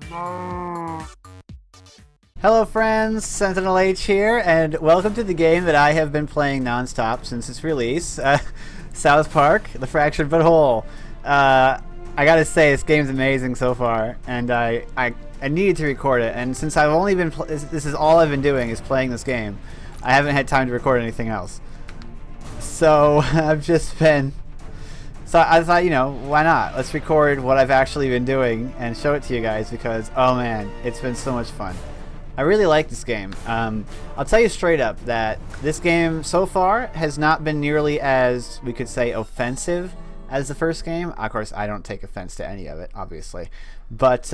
Hello friends, SentinalH here, and welcome to the game that I have been playing non-stop since its release, South Park, The Fractured But Whole. I gotta say, this game's amazing so far, and I needed to record it, and since I've only been, this is all I've been doing is playing this game, I haven't had time to record anything else. So, I've just been... So I thought, you know, why not? Let's record what I've actually been doing and show it to you guys because, oh man, it's been so much fun. I really like this game. I'll tell you straight up that this game so far has not been nearly as, we could say, offensive as the first game. Of course, I don't take offense to any of it, obviously. But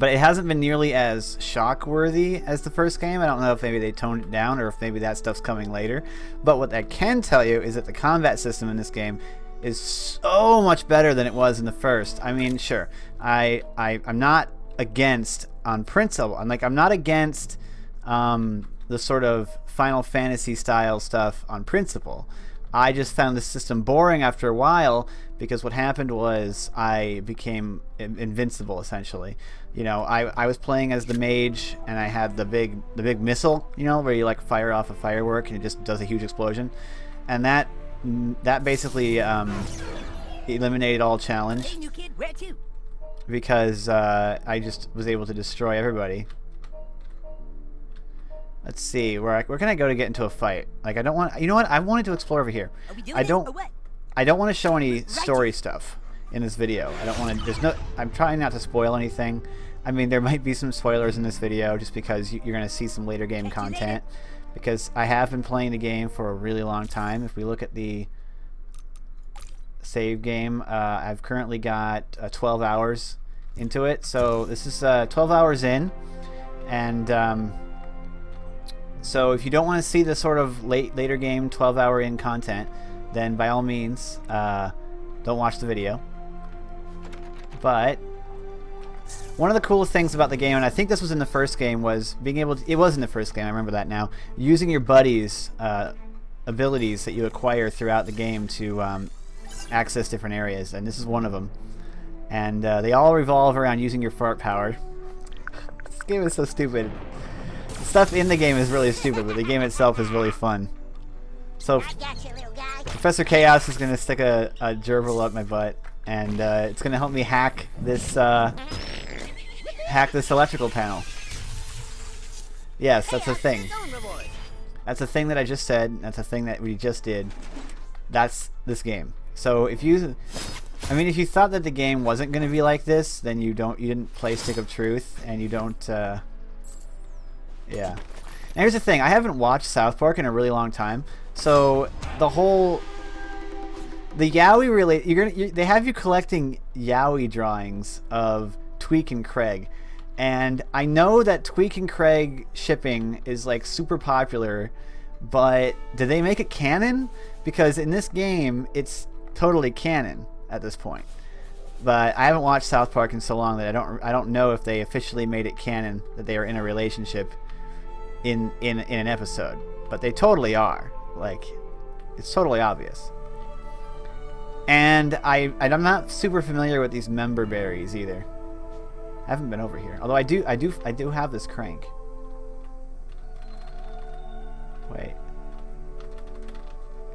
it hasn't been nearly as shock-worthy as the first game. I don't know if maybe they toned it down or if maybe that stuff's coming later. But what I can tell you is that the combat system in this game is so much better than it was in the first. I mean, sure, I'm not against on principle. I'm not against the sort of Final Fantasy style stuff on principle. I just found the system boring after a while because what happened was I became invincible essentially. You know, I was playing as the mage and I had the big missile, you know, where you like fire off a firework and it just does a huge explosion, and that basically eliminated all challenge. Hey, new kid, where to? Because I just was able to destroy everybody. Let's see, where can I go to get into a fight? Like, I don't want, you know what? I wanted to explore over here. Are we doing I this don't or what? want to show any story stuff in this video. I don't want to. I'm trying not to spoil anything. I mean, there might be some spoilers in this video just because you're going to see some later game content. Because I have been playing the game for a really long time. If we look at the save game, I've currently got 12 hours into it. So this is 12 hours in, and so if you don't want to see the sort of later game 12-hour in content, then by all means don't watch the video. But one of the coolest things about the game, and I think this was in the first game, was being able to, it was in the first game, I remember that now, using your buddies' abilities that you acquire throughout the game to access different areas, and this is one of them. And they all revolve around using your fart power. This game is so stupid. The stuff in the game is really stupid, but the game itself is really fun. So I got you, little guy. Professor Chaos is going to stick a gerbil up my butt, and it's going to help me hack this electrical panel. Yes, that's a thing. That's a thing that I just said. That's a thing that we just did. That's this game. So if you, I mean, if you thought that the game wasn't going to be like this, then you didn't play Stick of Truth, and you don't. Yeah. And here's the thing: I haven't watched South Park in a really long time, so the Yowie they have you collecting Yowie drawings of Tweak and Craig, and I know that Tweak and Craig shipping is like super popular, but did they make it canon? Because in this game, it's totally canon at this point. But I haven't watched South Park in so long that I don't know if they officially made it canon that they are in a relationship in an episode, but they totally are. Like, it's totally obvious. And I'm not super familiar with these member berries either. I haven't been over here, although I do have this crank. Wait,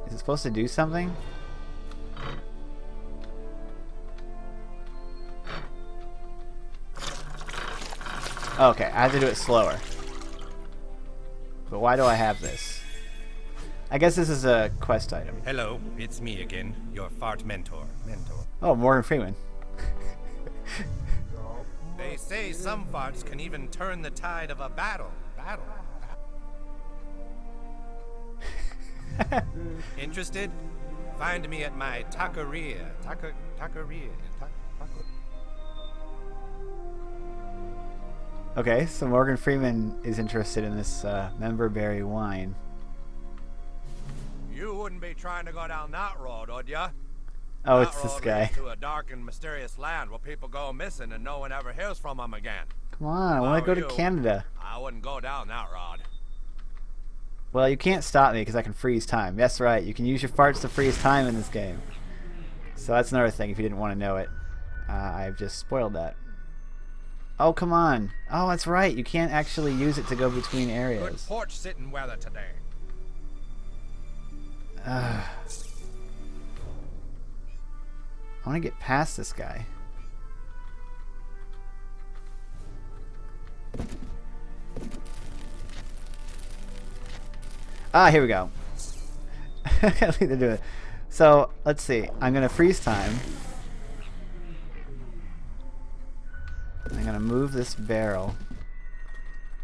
is it supposed to do something? Okay, I have to do it slower. But why do I have this? I guess this is a quest item. Hello, it's me again, your fart mentor. Oh, Morgan Freeman. They say some farts can even turn the tide of a battle. Interested? Find me at my taqueria. Taqueria. Okay, so Morgan Freeman is interested in this member berry wine. You wouldn't be trying to go down that road, would ya? Oh, That it's this road guy. leads to a dark and mysterious land where people go missing and no one ever hears from them again. Come on, I want to go to you, Canada. I wouldn't go down that road. Well, you can't stop me because I can freeze time. That's right, you can use your farts to freeze time in this game. So that's another thing if you didn't want to know it. I've just spoiled that. Oh, come on. Oh, that's right. You can't actually use it to go between Good areas. porch sitting weather today. I want to get past this guy. Ah, here we go. I gotta leave to do it. So, let's see. I'm going to freeze time. I'm going to move this barrel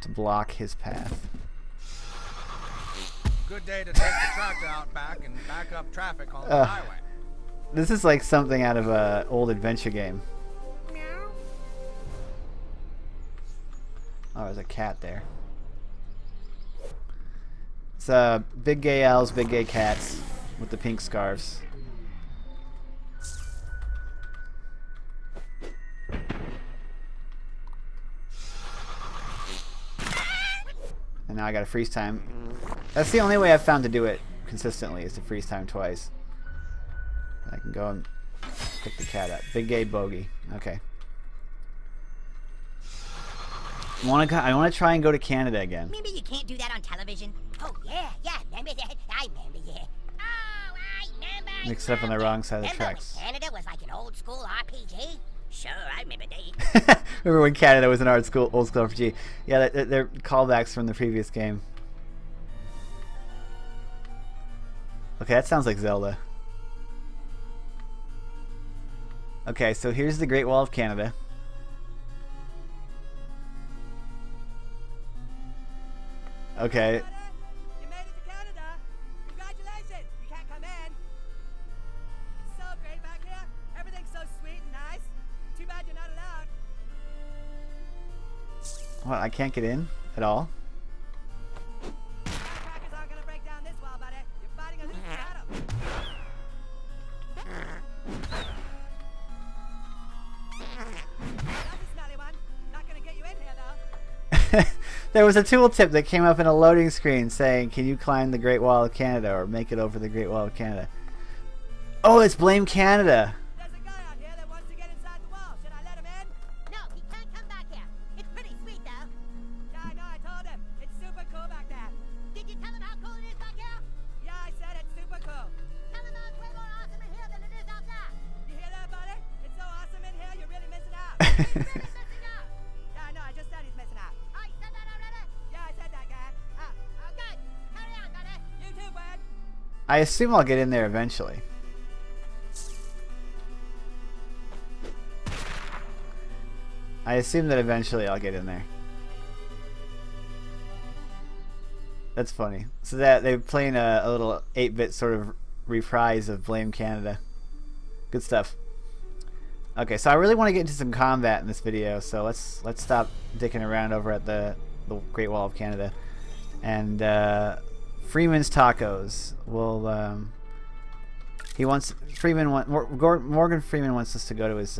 to block his path. Good day to take the tractor out back and back up traffic on the highway. This is like something out of an old adventure game. Oh, there's a cat there. It's big gay owls, big gay cats with the pink scarves. And now I gotta freeze time. That's the only way I've found to do it consistently, is to freeze time twice. I can go and pick the cat up. Big gay bogey. Okay. I want to try and go to Canada again. Remember you can't do that on television? Oh, yeah, remember that? I remember, yeah. Oh, I remember. Mixed up on the wrong side of the Remember tracks. when Canada was like an old school RPG? Sure, I remember that. Remember when Canada was an old school RPG? Yeah, they're callbacks from the previous game. Okay, that sounds like Zelda. Okay, so here's the Great Wall of Canada. Okay. You made it to Canada. Congratulations. You can't come in. It's so great back here. Everything's so sweet and nice. Too bad you're not allowed. What, I can't get in at all? Crackers aren't gonna break down this wall, buddy. You're fighting a losing battle. That's a smelly one. Not gonna get you in here, though. There was a tooltip that came up in a loading screen saying, can you climb the Great Wall of Canada or make it over the Great Wall of Canada? Oh, it's Blame Canada. There's a guy out here that wants to get inside the wall. Should I let him in? No, he can't come back here. It's pretty sweet, though. Yeah, I know. I told him. It's super cool back there. Did you tell him how cool it is back here? Yeah, I said it's super cool. Tell him how it's way more awesome in here than it is out there. You hear that, buddy? It's so awesome in here. You're really missing out. He's really missing out. Yeah, I know. I just said he's missing out. Oh, you said that already? Yeah, I said that, guy. Oh, good. Carry on, buddy. You too, bud. I assume I'll get in there eventually. I assume that eventually I'll get in there. That's funny. So that they're playing a little 8-bit sort of reprise of Blame Canada. Good stuff. Okay, so I really want to get into some combat in this video, so let's stop dicking around over at the Great Wall of Canada. And Freeman's Tacos will Morgan Freeman wants us to go to his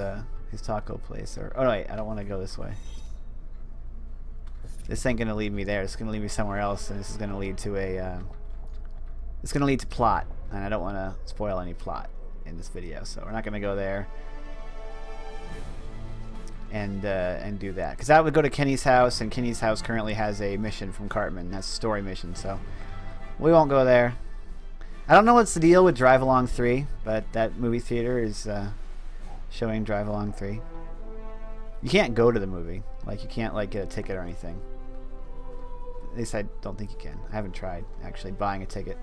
taco place. Or oh no, wait, I don't want to go this way. This ain't gonna lead me there. It's gonna lead me somewhere else, and this is gonna lead to it's gonna lead to plot, and I don't want to spoil any plot in this video, so we're not gonna go there and do that, because that would go to Kenny's house, and Kenny's house currently has a mission from Cartman. That's a story mission, so we won't go there. I don't know what's the deal with Drive Along 3, but that movie theater is showing Drive Along 3. You can't go to the movie. Like, you can't like get a ticket or anything. At least I don't think you can. I haven't tried actually buying a ticket.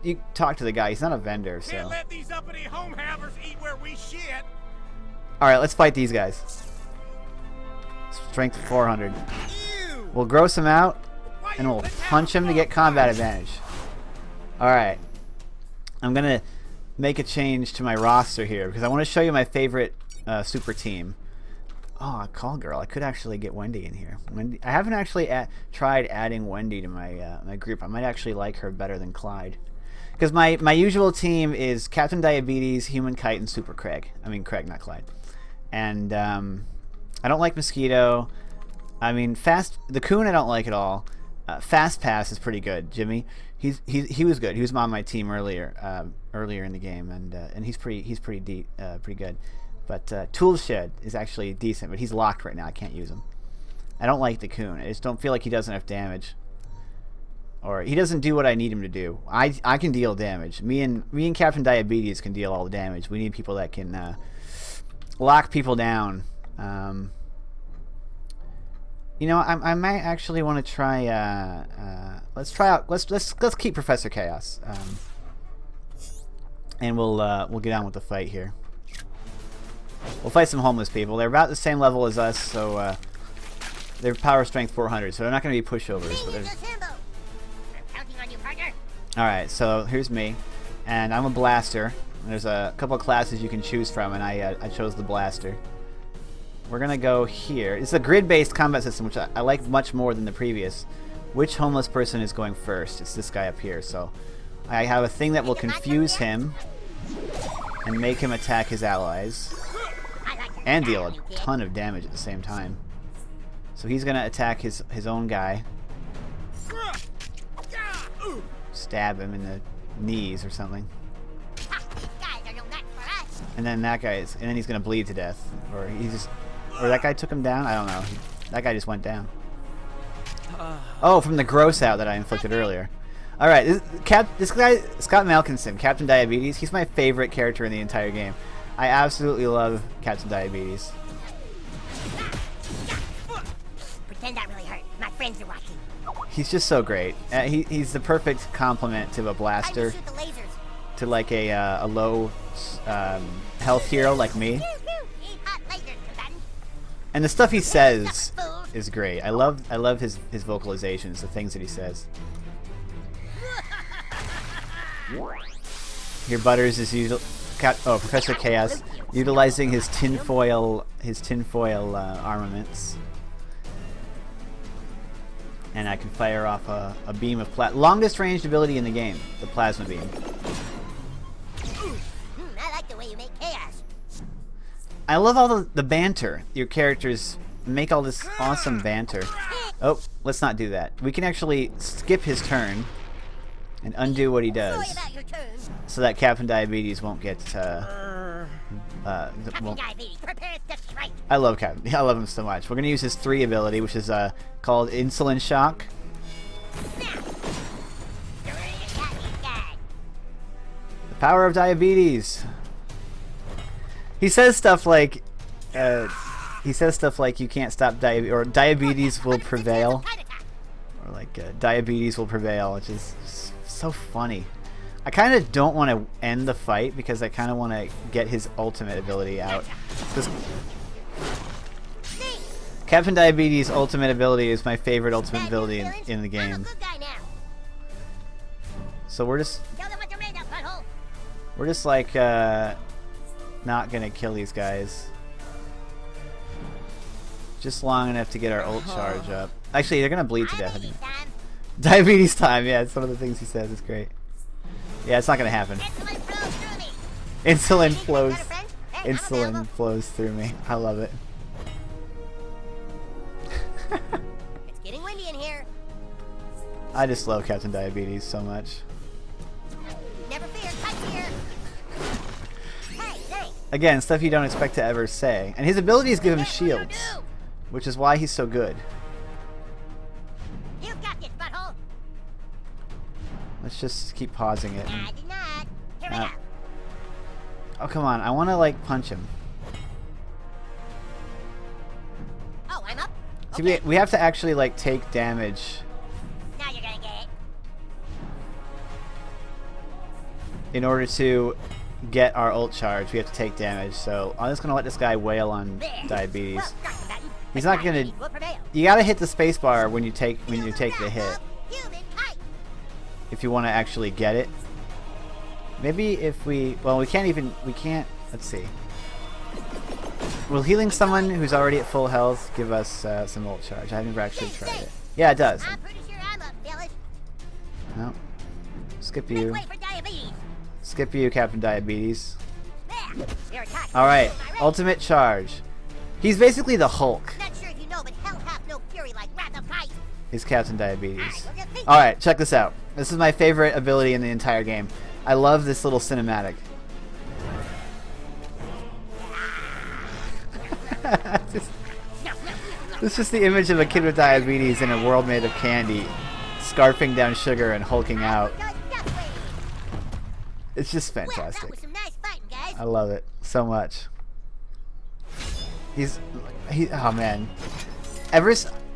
You talk to the guy. He's not a vendor, so. Can't let these uppity home havers eat where we shit. All right, let's fight these guys. Strength 400. Ew. We'll gross him out, Why and you we'll let's have punch a him to get full combat fight? advantage. All right. I'm gonna make a change to my roster here because I want to show you my favorite super team. Oh, call girl. I could actually get Wendy in here. Wendy. I haven't actually tried adding Wendy to my my group. I might actually like her better than Clyde. Because my usual team is Captain Diabetes, Human Kite, and Super Craig. I mean Craig, not Clyde. And I don't like Mosquito. I mean the Coon I don't like at all. Fast Pass is pretty good. Jimmy, he was good. He was on my team earlier in the game, and he's pretty good. But Tool Shed is actually decent, but he's locked right now. I can't use him. I don't like the Coon. I just don't feel like he does enough damage. Or he doesn't do what I need him to do. I can deal damage. Me and Captain Diabetes can deal all the damage. We need people that can lock people down. You know, I might actually want to try. Let's try out. Let's keep Professor Chaos. And we'll get on with the fight here. We'll fight some homeless people. They're about the same level as us, so they're power strength 400, so they're not going to be pushovers. But alright, so here's me, and I'm a blaster. There's a couple of classes you can choose from, and I chose the blaster. We're going to go here. It's a grid-based combat system, which I like much more than the previous. Which homeless person is going first? It's this guy up here, so I have a thing that will confuse him and make him attack his allies and deal a ton of damage at the same time. So he's going to attack his own guy. Stab him in the knees or something. And then that guy is, and then he's gonna bleed to death, or that guy took him down. I don't know. That guy just went down. Oh, from the gross out that I inflicted earlier. All right, this guy Scott Malkinson, Captain Diabetes. He's my favorite character in the entire game. I absolutely love Captain Diabetes. Pretend that really hurt. My friends are watching. He's just so great. He's the perfect complement to a blaster, to like a low health hero like me. And the stuff he says is great. I love his vocalizations, the things that he says. Here, Butters is Professor Chaos utilizing his tinfoil armaments. And I can fire off a beam of longest ranged ability in the game, the plasma beam. I like the way you make chaos. I love all the banter. Your characters make all this awesome banter. Oh, let's not do that. We can actually skip his turn and undo what he does, so that Captain Diabetes won't get. I love Captain. I love him so much. We're gonna use his 3 ability, which is called Insulin Shock. The power of diabetes. He says stuff like, you can't stop diabetes, or diabetes will prevail, or like diabetes will prevail, which is so funny. I kind of don't want to end the fight because I kind of want to get his ultimate ability out. Captain Diabetes' ultimate ability is my favorite ultimate ability in the game. So we're just like not gonna kill these guys. Just long enough to get our ult charge up. Actually, they're gonna bleed to death. Diabetes time, yeah, it's one of the things he says. It's great. Yeah, it's not gonna happen. Insulin flows through me. I love it. It's getting windy in here. I just love Captain Diabetes so much. Never fear, touch here. Hey, thanks. Again, stuff you don't expect to ever say. And his abilities give him shields, which is why he's so good. You got this, butthole. Let's just keep pausing it. I did not. Here we go. Oh, come on. I want to, like, punch him. Oh, I'm up. See, Okay. we have to actually, like, take damage Now you're gonna get it. in order to get our ult charge. We have to take damage. So I'm just going to let this guy wail on There. diabetes. Well, press the button. He's The not gonna. diabetes will prevail. You gotta hit the spacebar when you take the hit Human type. if you want to actually get it. Maybe if we can't. Let's see. Will healing someone who's already at full health give us some ult charge? I've never actually tried it. Yeah, it does. I'm pretty sure I'm up, fellas. No. Skip Make you. way for diabetes. Skip you, Captain Diabetes. There. You're attacking. All right. My right. Ultimate charge. He's basically the Hulk. Not sure if you know, but hell hath no fury like Wrath of Christ. Is Captain Diabetes. Alright, well, Alright, check this out. This is my favorite ability in the entire game. I love this little cinematic. It's just the image of a kid with diabetes in a world made of candy, scarfing down sugar and hulking out. It's just Well, that fantastic. was some nice fighting, guys. I love it so much. Oh man.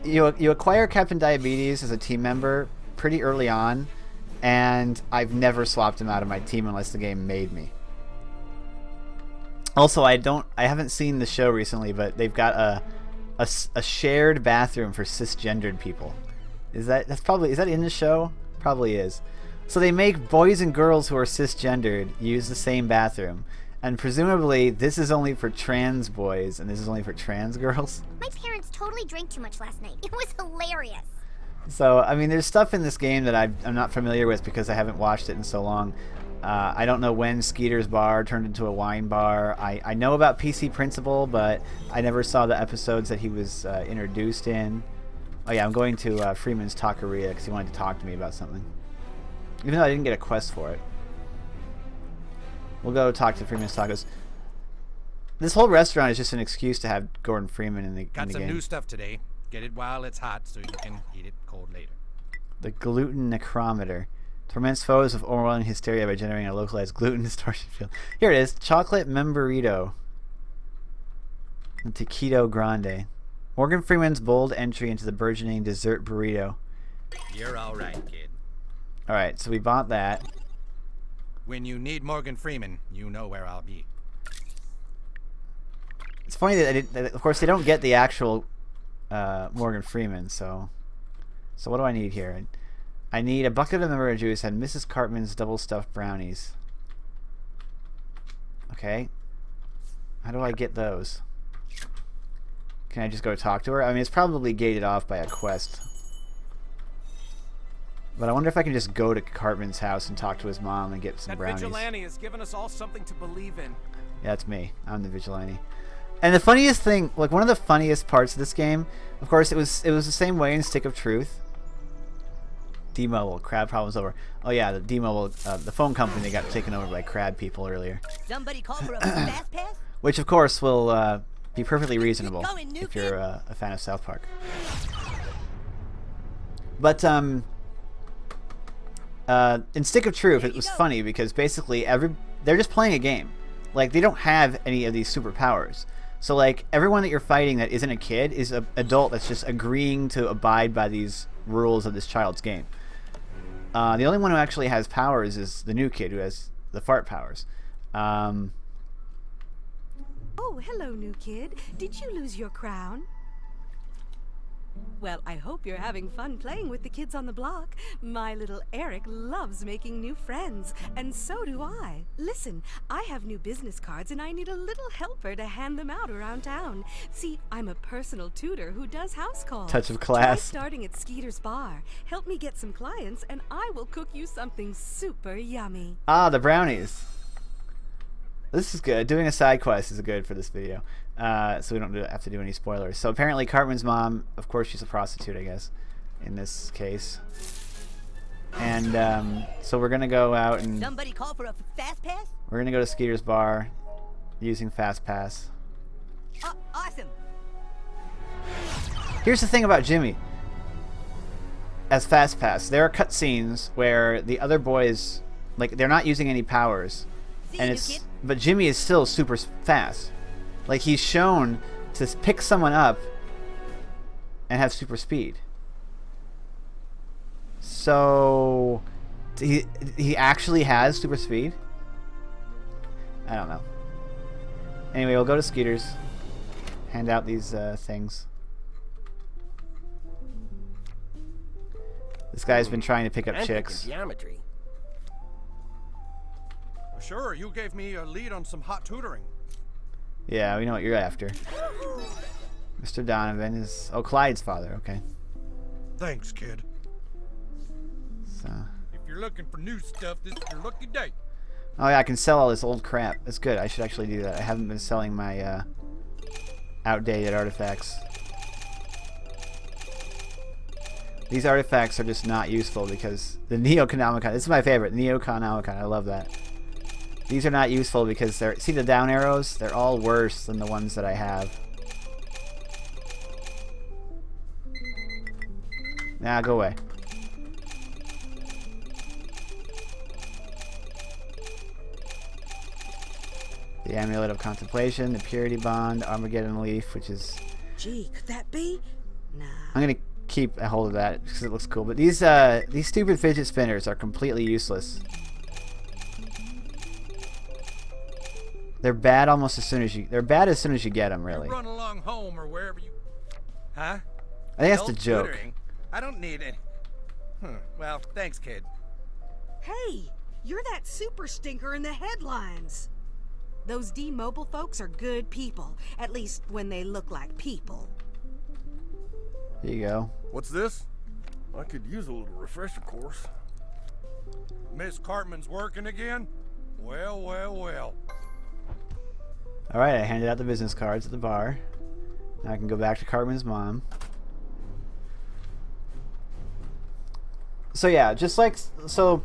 You acquire Captain Diabetes as a team member pretty early on, and I've never swapped him out of my team unless the game made me. Also, I haven't seen the show recently, but they've got a shared bathroom for cisgendered people. Is that in the show? Probably is. So they make boys and girls who are cisgendered use the same bathroom. And presumably this is only for trans boys and this is only for trans girls. My parents totally drank too much last night. It was hilarious. So, I mean, there's stuff in this game that I'm not familiar with because I haven't watched it in so long. I don't know when Skeeter's bar turned into a wine bar. I know about PC Principal, but I never saw the episodes that he was introduced in. Oh yeah, I'm going to Freeman's Taqueria because he wanted to talk to me about something. Even though I didn't get a quest for it. We'll go talk to Freeman's Tacos. This whole restaurant is just an excuse to have Gordon Freeman in the Got some game. new stuff today. Get it while it's hot so you can eat it cold later. The gluten necrometer. Torments foes with overwhelming hysteria by generating a localized gluten distortion field. Here it is. Chocolate memburrito. The Taquito Grande. Morgan Freeman's bold entry into the burgeoning dessert burrito. You're all right, kid. Alright, so we bought that. When you need Morgan Freeman, you know where I'll be. It's funny that of course they don't get the actual Morgan Freeman, so what do I need here? I need a bucket of member juice and Mrs. Cartman's double stuffed brownies. Okay. How do I get those? Can I just go talk to her? I mean, it's probably gated off by a quest. But I wonder if I can just go to Cartman's house and talk to his mom and get some That brownies. vigilante has given us all something to believe in. Yeah, that's me. I'm the vigilante. And the funniest thing, like one of the funniest parts of this game, of course, it was the same way in Stick of Truth. D-Mobile, crab problems over. Oh yeah, the D-Mobile, the phone company got taken over by crab people earlier. Somebody call for a fast pass? Which of course will be perfectly reasonable Going, new if you're kid. a fan of South Park. But in Stick of Truth, it was funny because basically they're just playing a game. Like they don't have any of these superpowers. So like everyone that you're fighting that isn't a kid is an adult that's just agreeing to abide by these rules of this child's game. The only one who actually has powers is the new kid who has the fart powers. Oh, hello, new kid. Did you lose your crown? Well, I hope you're having fun playing with the kids on the block. My little Eric loves making new friends, and so do I. Listen, I have new business cards, and I need a little helper to hand them out around town. See, I'm a personal tutor who does house calls. Touch of Try class. starting at Skeeter's bar. Help me get some clients, and I will cook you something super yummy. Ah, the brownies. This is good. Doing a side quest is good for this video. So we don't have to do any spoilers. So apparently Cartman's mom, of course she's a prostitute, I guess, in this case. And so we're going to go out and Somebody call for a fast pass? we're going to go to Skeeter's bar using Fast Pass. Awesome. Here's the thing about Jimmy. As Fast Pass, there are cutscenes where the other boys, like, they're not using any powers. See And you, it's kid. but Jimmy is still super fast. Like he's shown to pick someone up and have super speed. So he actually has super speed? I don't know. Anyway, we'll go to Skeeter's. Hand out these things. This guy's been trying to pick up chicks. Geometry. Sure, you gave me a lead on some hot tutoring. Yeah, we know what you're after. Mr. Donovan is... Oh, Clyde's father. Okay. Thanks, kid. So... If you're looking for new stuff, this is your lucky day. Oh, yeah, I can sell all this old crap. That's good. I should actually do that. I haven't been selling my outdated artifacts. These artifacts are just not useful because the Neoconomicon... This is my favorite. Neoconomicon. I love that. These are not useful because they're... See the down arrows? They're all worse than the ones that I have. Nah, go away. The Amulet of Contemplation, the Purity Bond, Armageddon Leaf, which is... Gee, could that be? Nah. I'm gonna keep a hold of that because it looks cool. But these stupid fidget spinners are completely useless. They're bad almost as soon as you... They're bad as soon as you get them, really. You run along home or wherever you... Huh? I think that's the Adult joke. tutoring? I don't need any... Well, thanks, kid. Hey, you're that super stinker in the headlines. Those D-Mobile folks are good people, at least when they look like people. Here you go. What's this? I could use a little refresher course. Miss Cartman's working again? Well, well, well. Alright, I handed out the business cards at the bar. Now I can go back to Cartman's mom. So yeah, just like... So...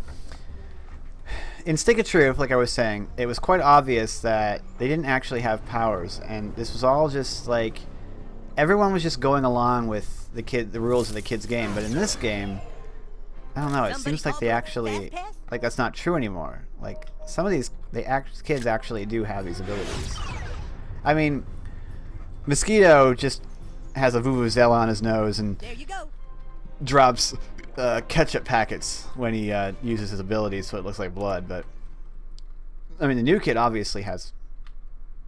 In Stick of Truth, like I was saying, it was quite obvious that they didn't actually have powers, and this was all just like everyone was just going along with the rules of the kid's game. But in this game, I don't know. It seems like they actually like that's not true anymore. Like some of these, kids actually do have these abilities. I mean, Mosquito just has a vuvuzela on his nose and There you go. drops ketchup packets when he uses his abilities, so it looks like blood. But I mean, the new kid obviously has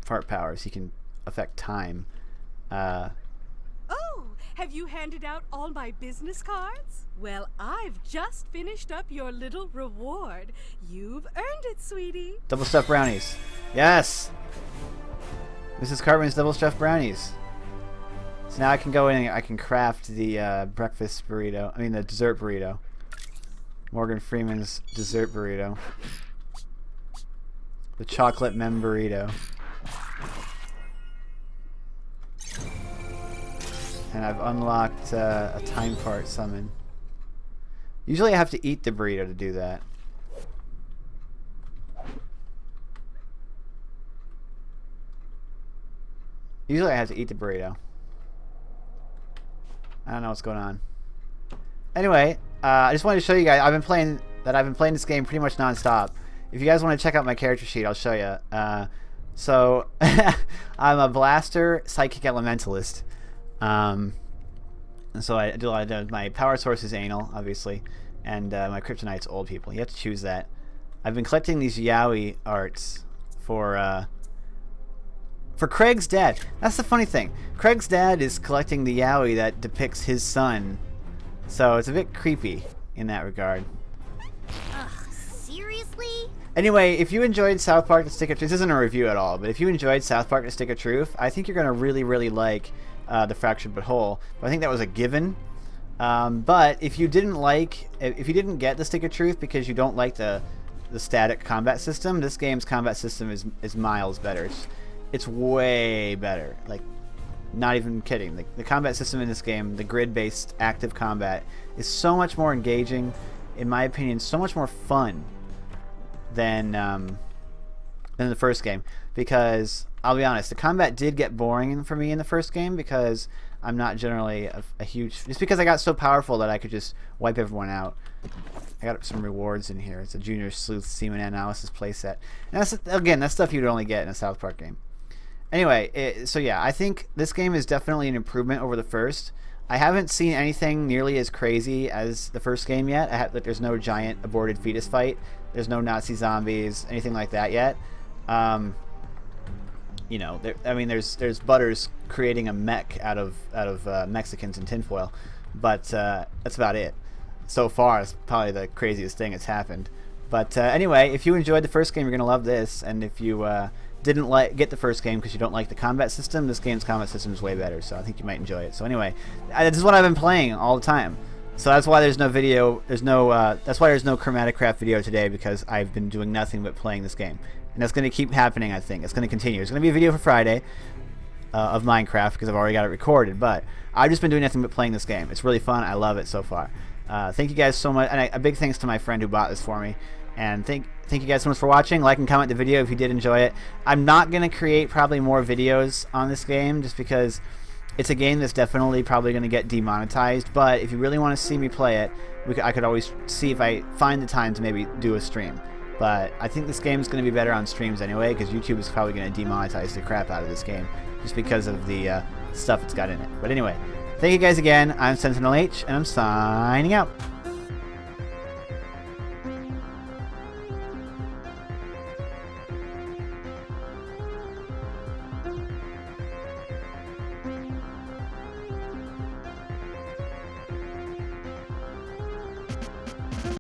fart powers. He can affect time. Oh, have you handed out all my business cards? Well, I've just finished up your little reward. You've earned it, sweetie. Double stuffed brownies. Yes. Mrs. Cartman's double stuffed brownies. So now I can go in and I can craft the breakfast burrito. I mean the dessert burrito. Morgan Freeman's dessert burrito. The chocolate mem burrito. And I've unlocked a time fart summon. Usually I have to eat the burrito to do that. Usually I have to eat the burrito. I don't know what's going on. Anyway, I just wanted to show you guys. I've been playing this game pretty much non-stop. If you guys want to check out my character sheet, I'll show you. So I'm a blaster psychic elementalist. And so I do my power source is anal, obviously, and my kryptonite's old people. You have to choose that. I've been collecting these yaoi arts for Craig's dad. That's the funny thing. Craig's dad is collecting the yaoi that depicts his son. So it's a bit creepy in that regard. Ugh, seriously? Anyway, if you enjoyed South Park: The Stick of Truth, this isn't a review at all, but if you enjoyed South Park: The Stick of Truth, I think you're going to really, really like The Fractured But Whole. But I think that was a given. But if you didn't get The Stick of Truth because you don't like the static combat system, this game's combat system is miles better. It's way better. Like, not even kidding. The combat system in this game, the grid-based active combat, is so much more engaging, in my opinion, so much more fun than the first game. Because, I'll be honest, the combat did get boring for me in the first game because I'm not generally a huge... Just because I got so powerful that I could just wipe everyone out. I got some rewards in here. It's a Junior Sleuth Semen Analysis playset. And that's, again, that's stuff you'd only get in a South Park game. Anyway, so yeah, I think this game is definitely an improvement over the first. I haven't seen anything nearly as crazy as the first game yet. There's no giant aborted fetus fight. There's no Nazi zombies, anything like that yet. You know, there's Butters creating a mech out of Mexicans in tinfoil, but that's about it. So far, it's probably the craziest thing that's happened. But anyway, if you enjoyed the first game, you're gonna love this, and if you didn't get the first game because you don't like the combat system, this game's combat system is way better, so I think you might enjoy it. So anyway, this is what I've been playing all the time. So that's why there's no video. That's why there's no Chromaticraft video today, because I've been doing nothing but playing this game, and that's going to keep happening. I think it's going to continue. There's going to be a video for Friday of Minecraft because I've already got it recorded, but I've just been doing nothing but playing this game. It's really fun. I love it so far. Thank you guys so much, and a big thanks to my friend who bought this for me. And thank you guys so much for watching. Like and comment the video if you did enjoy it. I'm not going to create probably more videos on this game just because It's a game that's definitely probably going to get demonetized, but if you really want to see me play it, I could always see if I find the time to maybe do a stream. But I think this game is going to be better on streams anyway, because YouTube is probably going to demonetize the crap out of this game just because of the stuff it's got in it. But anyway, thank you guys again. I'm Sentinel H, and I'm signing out.